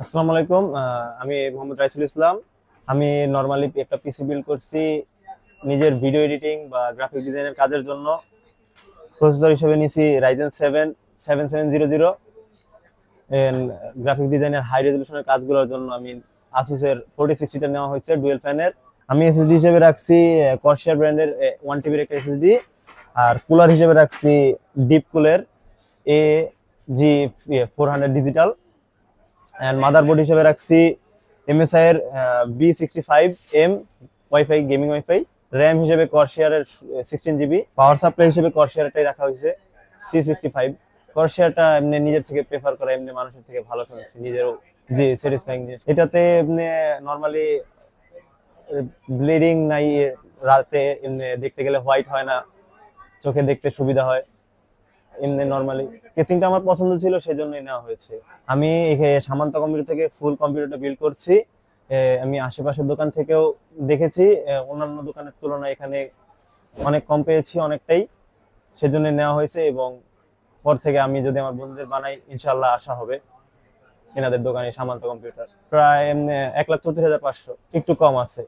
আসসালামু আলাইকুম। আমি মোহাম্মদ রাইসুল ইসলাম। আমি নর্মালি একটা পিসি বিল্ড করছি নিজের ভিডিও এডিটিং বা গ্রাফিক ডিজাইনের কাজের জন্য। প্রসেসর হিসেবে নিছি রাইজেন 7 7700। গ্রাফিক ডিজাইনের হাই রেজলিউশনের কাজগুলোর জন্য আমি আসুসের 4060টা নেওয়া হয়েছে ডুয়েল ফ্যানের। আমি এসএসডি হিসেবে রাখছি কর্সার ব্র্যান্ডের 1 টিবির একটা এসএসডি। আর কুলার হিসেবে রাখছি ডিপ কুলের AG400 ডিজিটাল। এন্ড মাদারবোর্ড হিসেবে রাখছি এমএসআই এর B65M wifi, gaming wifi. RAM হিসেবে কর্সিয়ারের 16 জিবি। পাওয়ার সাপ্লাই হিসেবে কর্সিয়ারটাই রাখা হয়েছে C65। কর্সিয়ারটা এমনি নিজের থেকে প্রেফার করা, এমনি মানুষের থেকে ভালো শুনছি, নিজেরও যে স্যাটিসফাইং জিনিস এটাতে। এমনি নর্মালি ব্লিডিং নাই, রাতে এমনি দেখতে গেলে হোয়াইট হয় না, চোখে দেখতে সুবিধা হয়। এমনি নরমালি কেসিংটা আমার পছন্দ ছিল, সেই জন্যই নেওয়া হয়েছে। আমি সামান্ত কম্পিউটার থেকে ফুল কম্পিউটারটা বিল্ড করছি। আমি আশেপাশের দোকান থেকেও দেখেছি, অন্যান্য দোকানের তুলনায় এখানে অনেক কম পেয়েছি, অনেকটাই। সেজন্য নেওয়া হয়েছে এবং পর থেকে আমি যদি আমার বন্ধুদের বানাই, ইনশাল্লাহ আশা হবে এনাদের দোকানে সামান্ত কম্পিউটার। প্রায় 1,34,500, একটু কম আছে।